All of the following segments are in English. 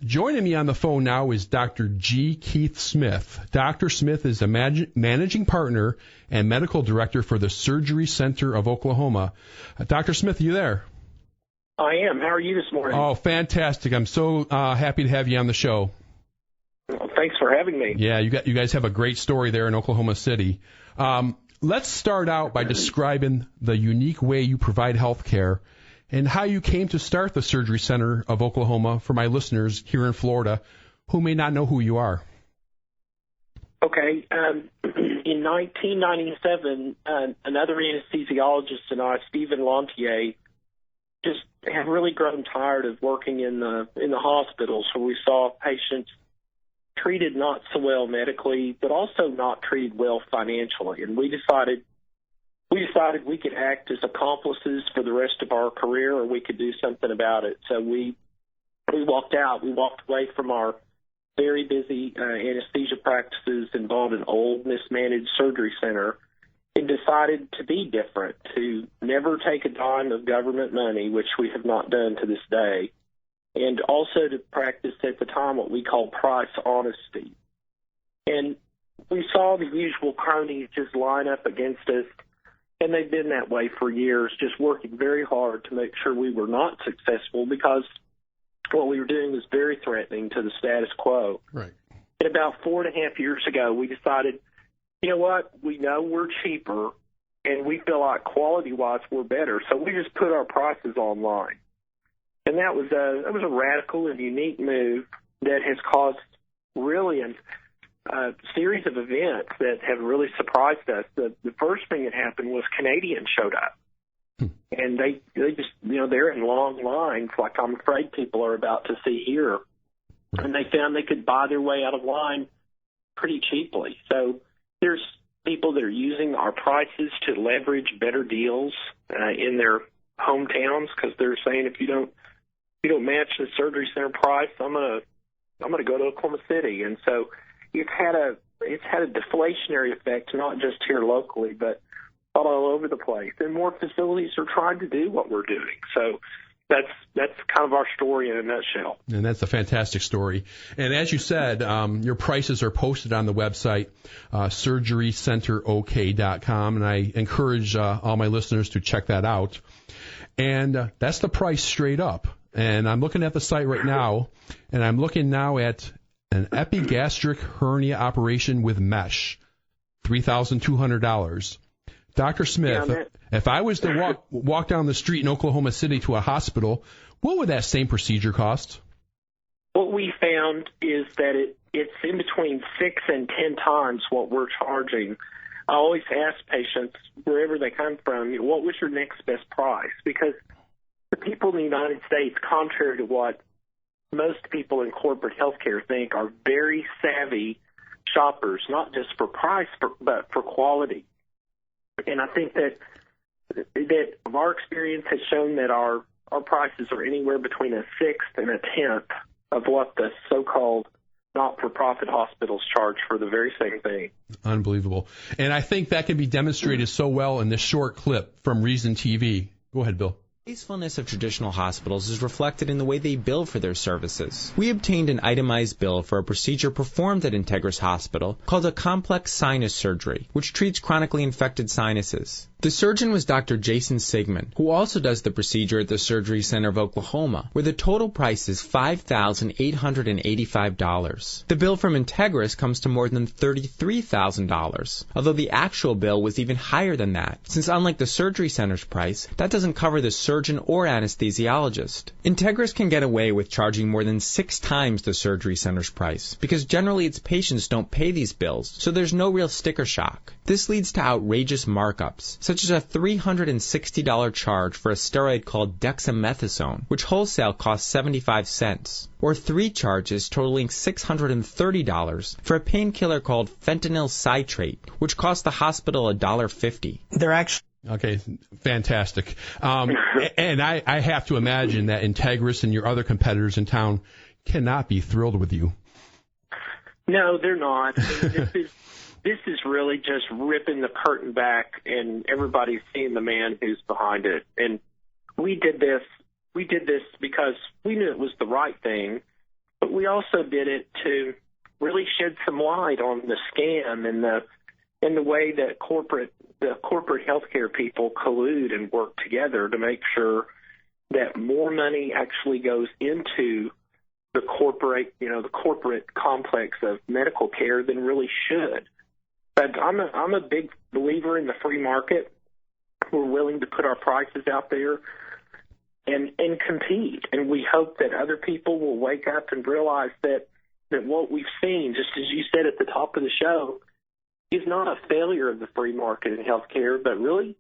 Joining me on the phone now is Dr. G. Keith Smith. Dr. Smith is a managing partner and medical director for the Surgery Center of Oklahoma. Dr. Smith, are you there? I am. How are you this morning? Oh, fantastic. I'm so happy to have you on the show. Well, thanks for having me. Yeah, you guys have a great story there in Oklahoma City. Let's start out by describing the unique way you provide health care and how you came to start the Surgery Center of Oklahoma for my listeners here in Florida who may not know who you are. Okay. In 1997, another anesthesiologist and I, Stephen Lantier, just have really grown tired of working in the hospitals where we saw patients treated not so well medically, but also not treated well financially. And we decided we could act as accomplices for the rest of our career, or we could do something about it. So we walked out. We walked away from our very busy anesthesia practices involved in old, mismanaged surgery center and decided to be different, to never take a dime of government money, which we have not done to this day, and also to practice at the time what we call price honesty. And we saw the usual cronies just line up against us, and they've been that way for years, just working very hard to make sure we were not successful because what we were doing was very threatening to the status quo. Right. And about 4.5 years ago, we decided, you know what, we know we're cheaper, and we feel like quality-wise we're better, so we just put our prices online. And that was a radical and unique move that has caused really a series of events that have really surprised us. The first thing that happened was Canadians showed up. And they just, they're in long lines like I'm afraid people are about to see here. And they found they could buy their way out of line pretty cheaply. So there's people that are using our prices to leverage better deals in their hometowns because they're saying if you don't match the surgery center price, I'm gonna go to Oklahoma City. And so it's had a deflationary effect, not just here locally, but all over the place. And more facilities are trying to do what we're doing. So that's kind of our story in a nutshell. And that's a fantastic story. And as you said, your prices are posted on the website, surgerycenterok.com, and I encourage all my listeners to check that out. And that's the price straight up. And I'm looking at the site right now, and I'm looking now at an epigastric hernia operation with mesh, $3,200. Dr. Smith, if I was to walk down the street in Oklahoma City to a hospital, what would that same procedure cost? What we found is that it's in between 6 and 10 times what we're charging. I always ask patients, wherever they come from, what was your next best price? Because the people in the United States, contrary to what most people in corporate healthcare think, are very savvy shoppers, not just for price, but for quality. And I think that our experience has shown that our prices are anywhere between a sixth and a tenth of what the so-called not-for-profit hospitals charge for the very same thing. Unbelievable. And I think that can be demonstrated so well in this short clip from Reason TV. Go ahead, Bill. The wastefulness of traditional hospitals is reflected in the way they bill for their services. We obtained an itemized bill for a procedure performed at Integris Hospital called a complex sinus surgery, which treats chronically infected sinuses. The surgeon was Dr. Jason Sigmund, who also does the procedure at the Surgery Center of Oklahoma, where the total price is $5,885. The bill from Integris comes to more than $33,000, although the actual bill was even higher than that, since unlike the Surgery Center's price, that doesn't cover the surgeon or anesthesiologist. Integris can get away with charging more than 6 times the Surgery Center's price, because generally its patients don't pay these bills, so there's no real sticker shock. This leads to outrageous markups, such as a $360 charge for a steroid called dexamethasone, which wholesale costs 75 cents, or 3 charges totaling $630 for a painkiller called fentanyl citrate, which costs the hospital $1.50. They're actually... Okay, fantastic. And I have to imagine that Integris and your other competitors in town cannot be thrilled with you. No, they're not. This is really just ripping the curtain back, and everybody's seeing the man who's behind it. And we did this because we knew it was the right thing, but we also did it to really shed some light on the scam and the way that the corporate healthcare people collude and work together to make sure that more money actually goes into the corporate complex of medical care than really should. But I'm a big believer in the free market. We're willing to put our prices out there and compete, and we hope that other people will wake up and realize that what we've seen, just as you said at the top of the show, is not a failure of the free market in healthcare, but really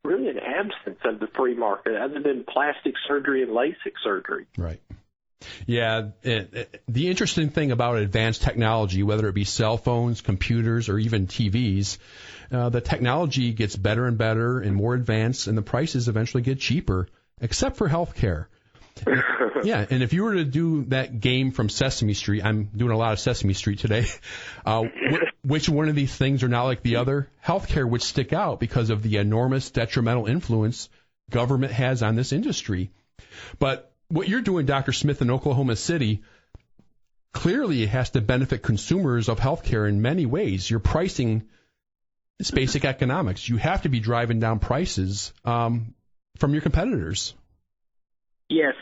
an absence of the free market other than plastic surgery and LASIK surgery. Right. Yeah, the interesting thing about advanced technology, whether it be cell phones, computers, or even TVs, the technology gets better and better and more advanced, and the prices eventually get cheaper, except for healthcare. Yeah, and if you were to do that game from Sesame Street, I'm doing a lot of Sesame Street today, which one of these things are not like the other? Healthcare would stick out because of the enormous detrimental influence government has on this industry. But what you're doing, Dr. Smith, in Oklahoma City, clearly it has to benefit consumers of healthcare in many ways. Your pricing is basic economics. You have to be driving down prices from your competitors. Yes,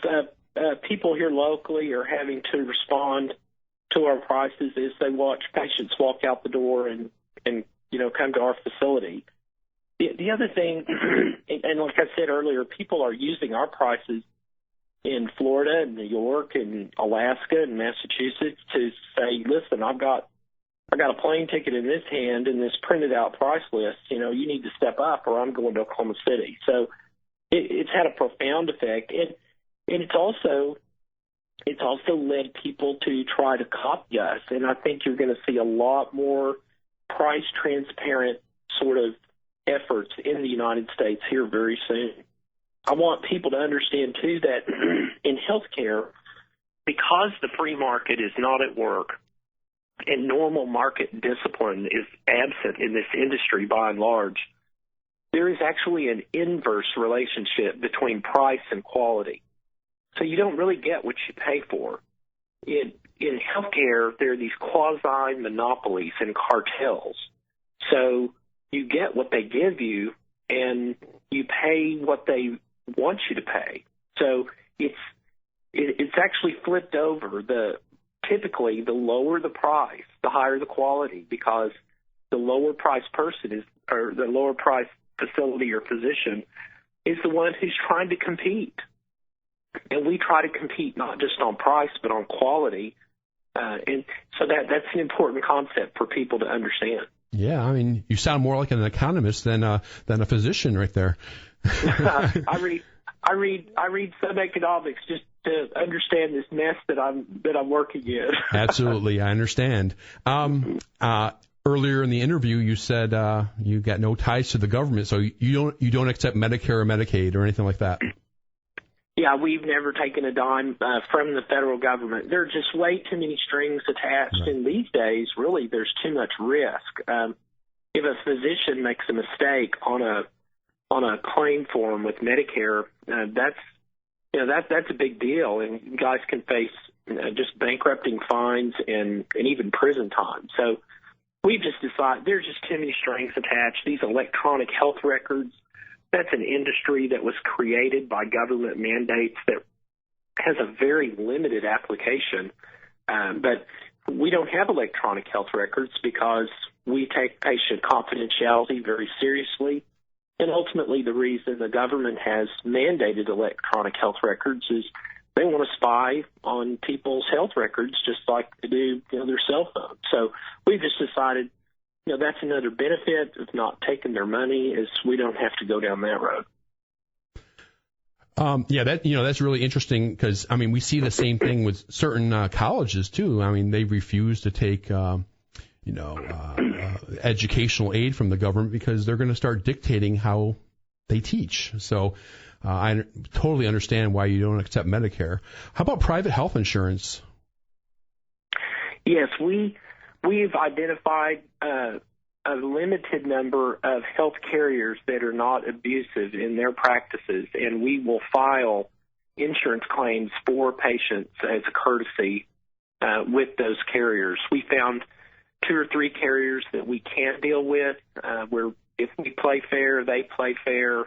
people here locally are having to respond to our prices as they watch patients walk out the door and come to our facility. The other thing, and like I said earlier, people are using our prices in Florida and New York and Alaska and Massachusetts to say, listen, I've got a plane ticket in this hand and this printed out price list. You need to step up or I'm going to Oklahoma City. So it's had a profound effect. And it's also led people to try to copy us, and I think you're going to see a lot more price transparent sort of efforts in the United States here very soon. I want people to understand too that in healthcare, because the free market is not at work and normal market discipline is absent in this industry by and large, there is actually an inverse relationship between price and quality. So you don't really get what you pay for. In healthcare, there are these quasi-monopolies and cartels. So you get what they give you, and you pay what they want you to pay. So it's actually flipped over. Typically, the lower the price, the higher the quality, because the lower price person or the lower price facility or physician is the one who's trying to compete. And we try to compete not just on price, but on quality. And so that's an important concept for people to understand. Yeah, I mean, you sound more like an economist than a physician right there. I read some economics just to understand this mess that I'm working in. Absolutely, I understand. Earlier in the interview, you said you got no ties to the government, so you don't accept Medicare or Medicaid or anything like that. Yeah, we've never taken a dime from the federal government. There are just way too many strings attached, right. And these days, really, there's too much risk. If a physician makes a mistake on a claim form with Medicare, that's a big deal, and guys can face just bankrupting fines and even prison time. So we've just decided there's just too many strings attached. These electronic health records. That's an industry that was created by government mandates that has a very limited application. But we don't have electronic health records because we take patient confidentiality very seriously. And ultimately, the reason the government has mandated electronic health records is they want to spy on people's health records just like they do their cell phones. So we've just decided that's another benefit of not taking their money is we don't have to go down that road. That's really interesting because, we see the same thing with certain colleges, too. They refuse to take, educational aid from the government because they're going to start dictating how they teach. So I totally understand why you don't accept Medicare. How about private health insurance? Yes, We've identified a limited number of health carriers that are not abusive in their practices, and we will file insurance claims for patients as a courtesy with those carriers. We found 2 or 3 carriers that we can deal with, where if we play fair, they play fair.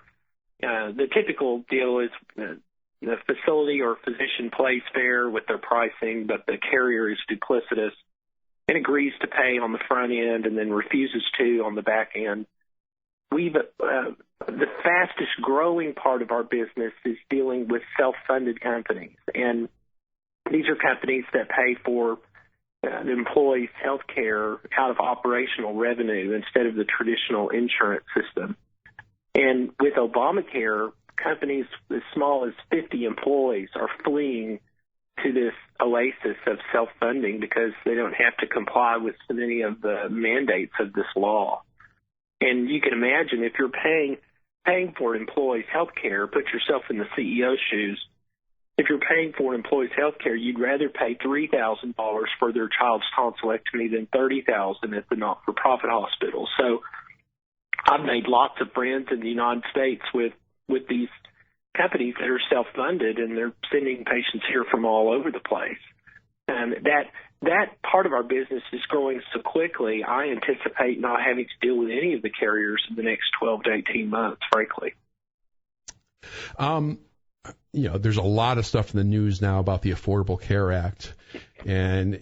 The typical deal is the facility or physician plays fair with their pricing, but the carrier is duplicitous and agrees to pay on the front end and then refuses to on the back end. The fastest growing part of our business is dealing with self-funded companies, and these are companies that pay for the employees' health care out of operational revenue instead of the traditional insurance system. And with Obamacare, companies as small as 50 employees are fleeing to this oasis of self-funding because they don't have to comply with so many of the mandates of this law. And you can imagine if you're paying for an employee's health care, put yourself in the CEO's shoes. If you're paying for an employee's health care, you'd rather pay $3,000 for their child's tonsillectomy than $30,000 at the not-for-profit hospital. So I've made lots of friends in the United States with these companies that are self-funded, and they're sending patients here from all over the place. And that part of our business is growing so quickly, I anticipate not having to deal with any of the carriers in the next 12 to 18 months, frankly. There's a lot of stuff in the news now about the Affordable Care Act. And,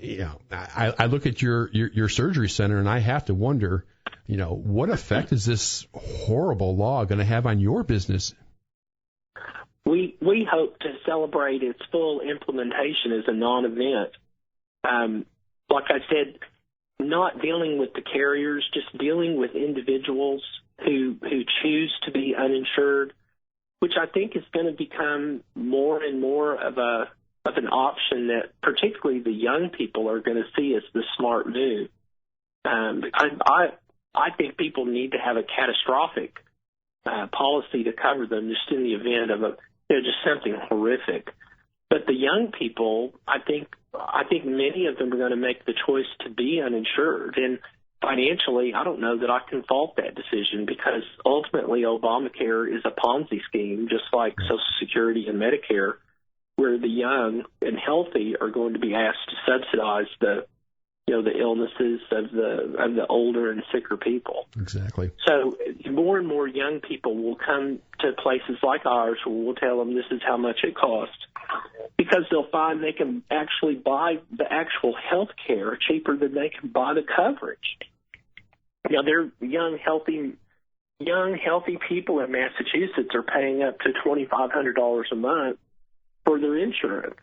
I look at your surgery center and I have to wonder, what effect is this horrible law going to have on your business? We hope to celebrate its full implementation as a non-event. Like I said, not dealing with the carriers, just dealing with individuals who choose to be uninsured, which I think is going to become more and more of an option that particularly the young people are going to see as the smart move. I think people need to have a catastrophic policy to cover them just in the event of just something horrific. But the young people, I think many of them are going to make the choice to be uninsured. And financially, I don't know that I can fault that decision because ultimately Obamacare is a Ponzi scheme, just like Social Security and Medicare, where the young and healthy are going to be asked to subsidize the illnesses of the older and sicker people. Exactly. So more and more young people will come to places like ours where we'll tell them this is how much it costs, because they'll find they can actually buy the actual health care cheaper than they can buy the coverage. They're young, healthy people in Massachusetts are paying up to $2,500 a month for their insurance.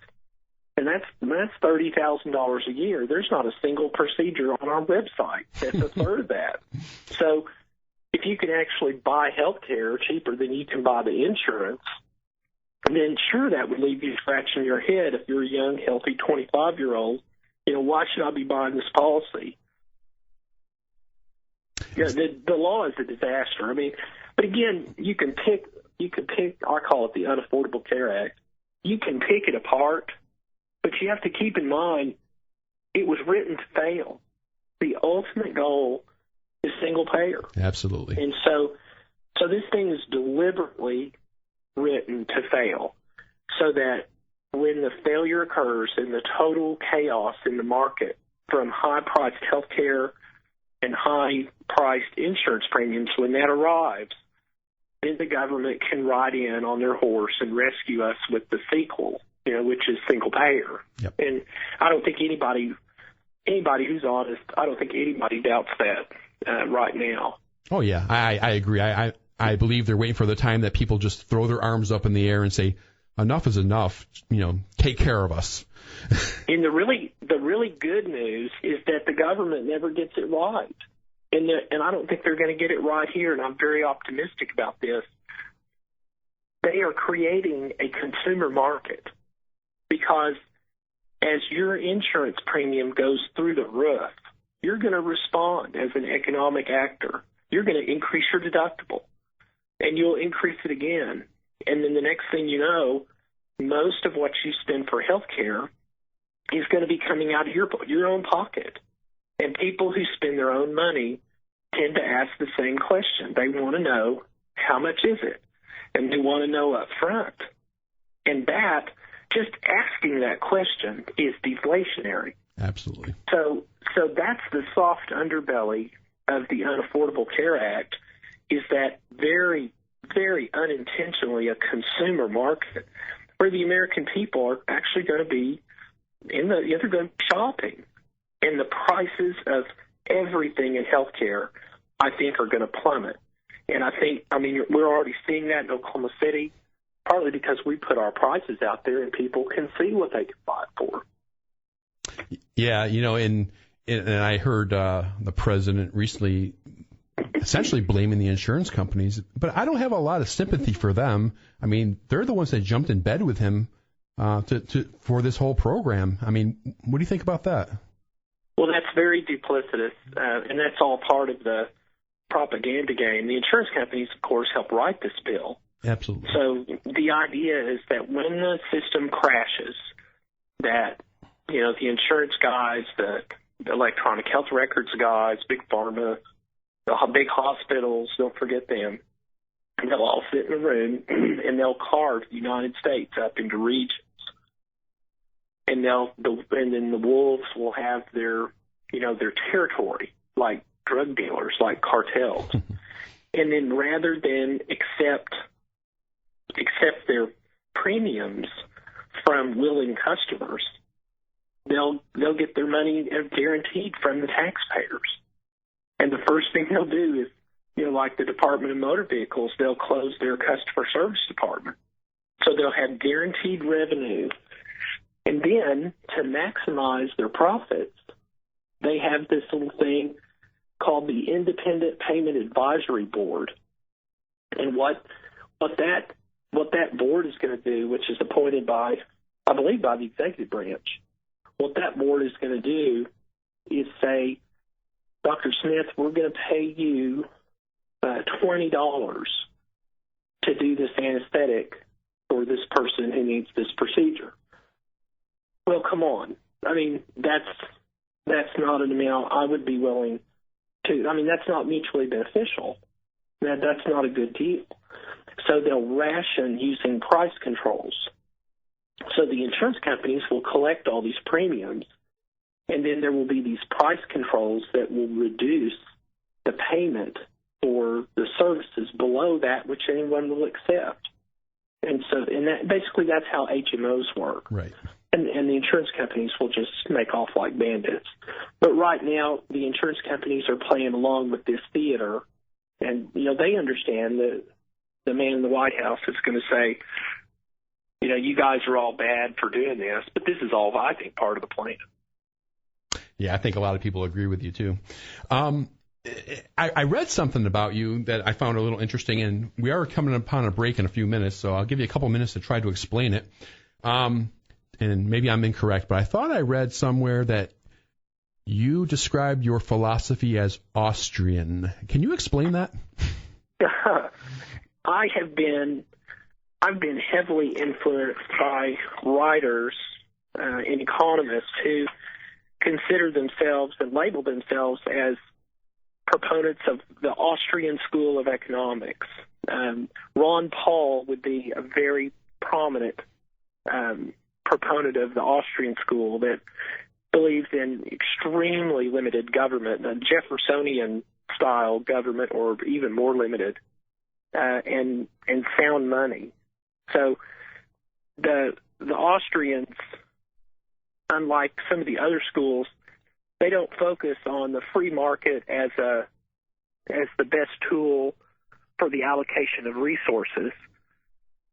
And that's $30,000 a year. There's not a single procedure on our website that's a third of that. So if you can actually buy health care cheaper than you can buy the insurance, then sure, that would leave you scratching your head if you're a young, healthy 25-year-old. Why should I be buying this policy? The law is a disaster. But again, you can pick. I call it the Unaffordable Care Act. You can pick it apart. But you have to keep in mind, it was written to fail. The ultimate goal is single payer. Absolutely. And so this thing is deliberately written to fail so that when the failure occurs and the total chaos in the market from high-priced health care and high-priced insurance premiums, when that arrives, then the government can ride in on their horse and rescue us with the sequel, which is single payer. Yep. And I don't think anybody who's honest, I don't think anybody doubts that right now. Oh, yeah, I agree. I believe they're waiting for the time that people just throw their arms up in the air and say, enough is enough, take care of us. And the really good news is that the government never gets it right. And I don't think they're going to get it right here, and I'm very optimistic about this. They are creating a consumer market because as your insurance premium goes through the roof, you're going to respond as an economic actor. You're going to increase your deductible, and you'll increase it again. And then the next thing you know, most of what you spend for health care is going to be coming out of your own pocket. And people who spend their own money tend to ask the same question. They want to know, how much is it? And they want to know up front. And that just asking that question is deflationary. Absolutely. So that's the soft underbelly of the Unaffordable Care Act, is that very, very unintentionally a consumer market where the American people are actually going to be they're going to be shopping, and the prices of everything in healthcare, I think, are going to plummet. And we're already seeing that in Oklahoma City, partly because we put our prices out there and people can see what they can buy it for. Yeah, and I heard the president recently essentially blaming the insurance companies, but I don't have a lot of sympathy for them. I mean, they're the ones that jumped in bed with him for this whole program. I mean, what do you think about that? Well, that's very duplicitous, and that's all part of the propaganda game. The insurance companies, of course, help write this bill. Absolutely. So the idea is that when the system crashes, that the insurance guys, the electronic health records guys, big pharma, the big hospitals, don't forget them, and they'll all sit in a room and they'll carve the United States up into regions. And then the wolves will have their territory, like drug dealers, like cartels. And then rather than accept their premiums from willing customers, they'll get their money guaranteed from the taxpayers. And the first thing they'll do is, like the Department of Motor Vehicles, they'll close their customer service department. So they'll have guaranteed revenue. And then to maximize their profits, they have this little thing called the Independent Payment Advisory Board. And what that board is going to do, which is appointed by, I believe, by the executive branch, what that board is going to do is say, Dr. Smith, we're going to pay you $20 to do this anesthetic for this person who needs this procedure. Well, come on. I mean, that's not an amount I would be willing to. I mean, that's not mutually beneficial. That's not a good deal. So they'll ration using price controls. So the insurance companies will collect all these premiums, and then there will be these price controls that will reduce the payment for the services below that which anyone will accept. And basically that's how HMOs work. Right. And the insurance companies will just make off like bandits. But right now, the insurance companies are playing along with this theater, and they understand that the man in the White House is going to say, you guys are all bad for doing this, but this is all, I think, part of the plan. Yeah, I think a lot of people agree with you, too. I read something about you that I found a little interesting, and we are coming upon a break in a few minutes, so I'll give you a couple minutes to try to explain it. And maybe I'm incorrect, but I thought I read somewhere that you described your philosophy as Austrian. Can you explain that? I've been heavily influenced by writers and economists who consider themselves and label themselves as proponents of the Austrian school of economics. Ron Paul would be a very prominent proponent of the Austrian school that believes in extremely limited government, Jeffersonian style government, or even more limited, and sound money. So the Austrians, unlike some of the other schools, they don't focus on the free market as the best tool for the allocation of resources.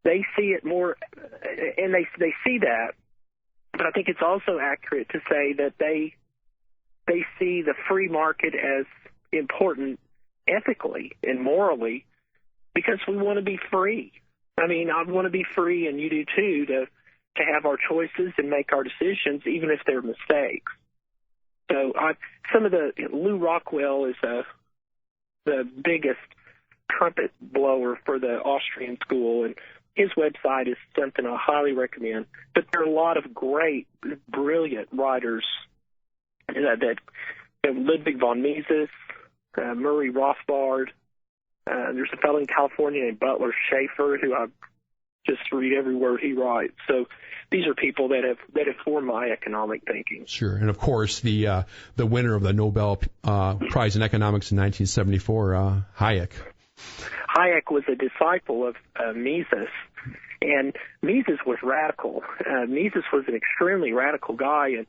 They see it more, and they see that, but I think it's also accurate to say that they see the free market as important ethically and morally, because we want to be free. I mean, I want to be free, and you do too, to have our choices and make our decisions, even if they're mistakes. So Lou Rockwell is the biggest trumpet blower for the Austrian school, and his website is something I highly recommend. But there are a lot of great, brilliant writers that Ludwig von Mises, Murray Rothbard. There's a fellow in California named Butler Schaefer, who I just read every word he writes. So these are people that have formed my economic thinking. Sure, and of course the winner of the Nobel Prize in Economics in 1974, Hayek. Hayek was a disciple of Mises, and Mises was radical. Mises was an extremely radical guy, and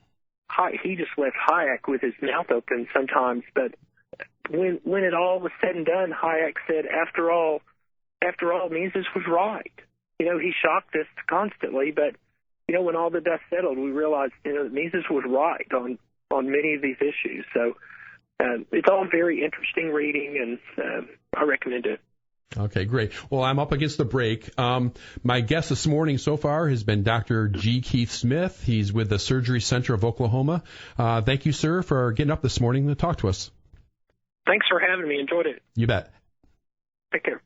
he just left Hayek with his mouth open sometimes. But when it all was said and done, Hayek said, after all, Mises was right. He shocked us constantly, but when all the dust settled, we realized that Mises was right on many of these issues. So it's all very interesting reading, and I recommend it. Okay, great. Well, I'm up against the break. My guest this morning so far has been Dr. G. Keith Smith. He's with the Surgery Center of Oklahoma. Thank you, sir, for getting up this morning to talk to us. Thanks for having me. Enjoyed it. You bet. Take care.